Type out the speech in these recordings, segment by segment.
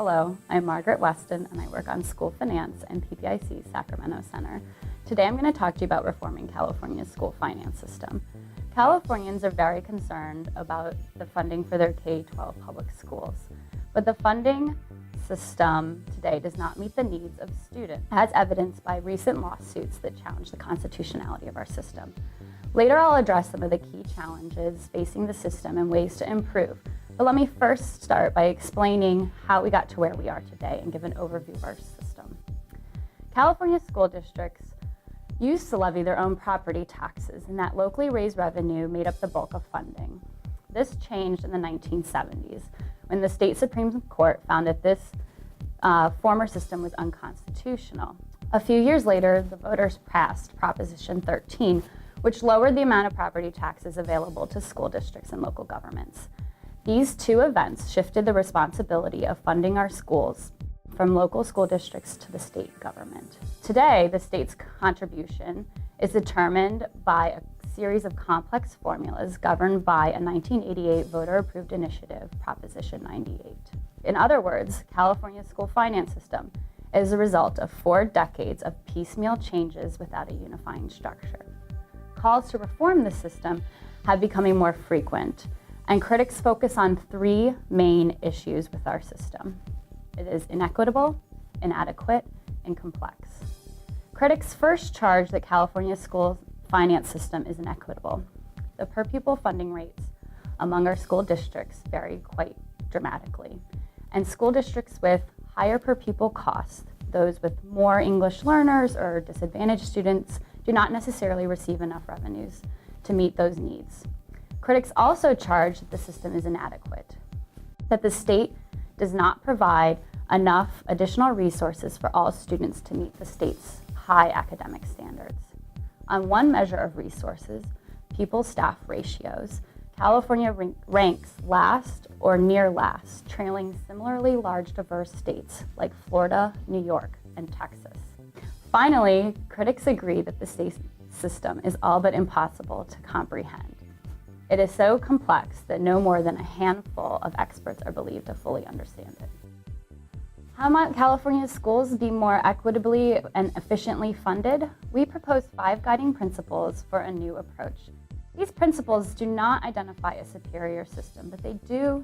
Hello, I'm Margaret Weston and I work on school finance and PPIC Sacramento Center. Today I'm going to talk to you about reforming California's school finance system. Californians are very concerned about the funding for their K-12 public schools, but the funding system today does not meet the needs of students, as evidenced by recent lawsuits that challenge the constitutionality of our system. Later I'll address some of the key challenges facing the system and ways to improve. But let me first start by explaining how we got to where we are today and give an overview of our system. California school districts used to levy their own property taxes, and that locally raised revenue made up the bulk of funding. This changed in the 1970s when the state Supreme Court found that this former system was unconstitutional. A few years later, the voters passed Proposition 13, which lowered the amount of property taxes available to school districts and local governments. These two events shifted the responsibility of funding our schools from local school districts to the state government. Today, the state's contribution is determined by a series of complex formulas governed by a 1988 voter-approved initiative, Proposition 98. In other words, California's school finance system is a result of 4 decades of piecemeal changes without a unifying structure. Calls to reform the system have becoming more frequent, and critics focus on 3 main issues with our system. It is inequitable, inadequate, and complex. Critics first charge that California's school finance system is inequitable. The per-pupil funding rates among our school districts vary quite dramatically, and school districts with higher per-pupil costs, those with more English learners or disadvantaged students, do not necessarily receive enough revenues to meet those needs. Critics also charge that the system is inadequate, that the state does not provide enough additional resources for all students to meet the state's high academic standards. On one measure of resources, pupil-staff ratios, California ranks last or near last, trailing similarly large diverse states like Florida, New York, and Texas. Finally, critics agree that the state system is all but impossible to comprehend. It is so complex that no more than a handful of experts are believed to fully understand it. How might California's schools be more equitably and efficiently funded? We propose 5 guiding principles for a new approach. These principles do not identify a superior system, but they do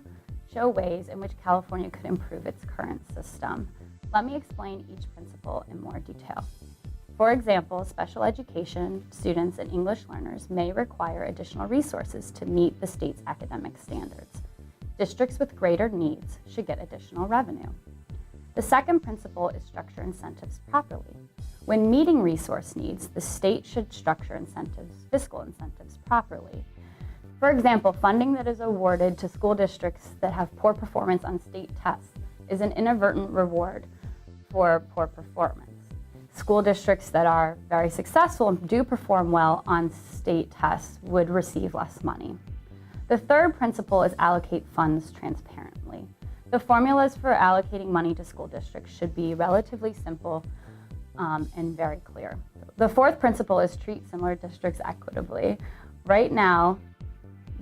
show ways in which California could improve its current system. Let me explain each principle in more detail. For example, special education students and English learners may require additional resources to meet the state's academic standards. Districts with greater needs should get additional revenue. The second principle is structure incentives properly. When meeting resource needs, the state should structure incentives, fiscal incentives, properly. For example, funding that is awarded to school districts that have poor performance on state tests is an inadvertent reward for poor performance. School districts that are very successful and do perform well on state tests would receive less money. The third principle is allocate funds transparently. The formulas for allocating money to school districts should be relatively simple and very clear. The fourth principle is treat similar districts equitably. Right now,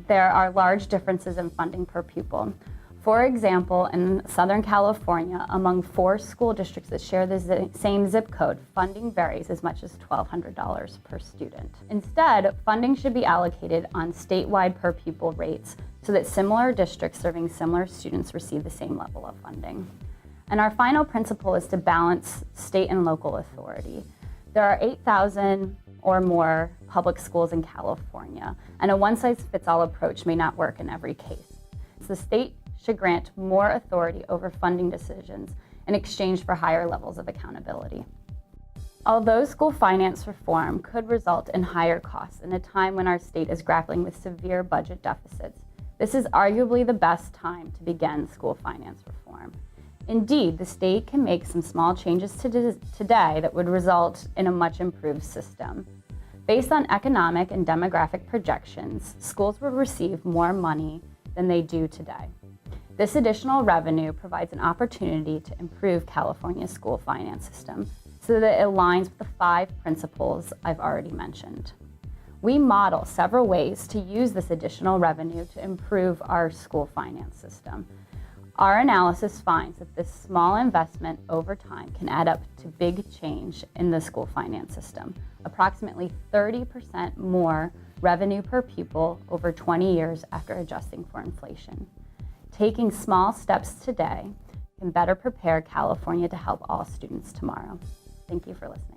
there are large differences in funding per pupil. For example, in Southern California, among 4 school districts that share the same zip code, funding varies as much as $1,200 per student. Instead, funding should be allocated on statewide per pupil rates so that similar districts serving similar students receive the same level of funding. And our final principle is to balance state and local authority. There are 8,000 or more public schools in California, and a one-size-fits-all approach may not work in every case. So the state should grant more authority over funding decisions in exchange for higher levels of accountability. Although school finance reform could result in higher costs in a time when our state is grappling with severe budget deficits, this is arguably the best time to begin school finance reform. Indeed, the state can make some small changes today that would result in a much improved system. Based on economic and demographic projections, schools will receive more money than they do today. This additional revenue provides an opportunity to improve California's school finance system so that it aligns with the 5 principles I've already mentioned. We model several ways to use this additional revenue to improve our school finance system. Our analysis finds that this small investment over time can add up to big change in the school finance system, approximately 30% more revenue per pupil over 20 years after adjusting for inflation. Taking small steps today can better prepare California to help all students tomorrow. Thank you for listening.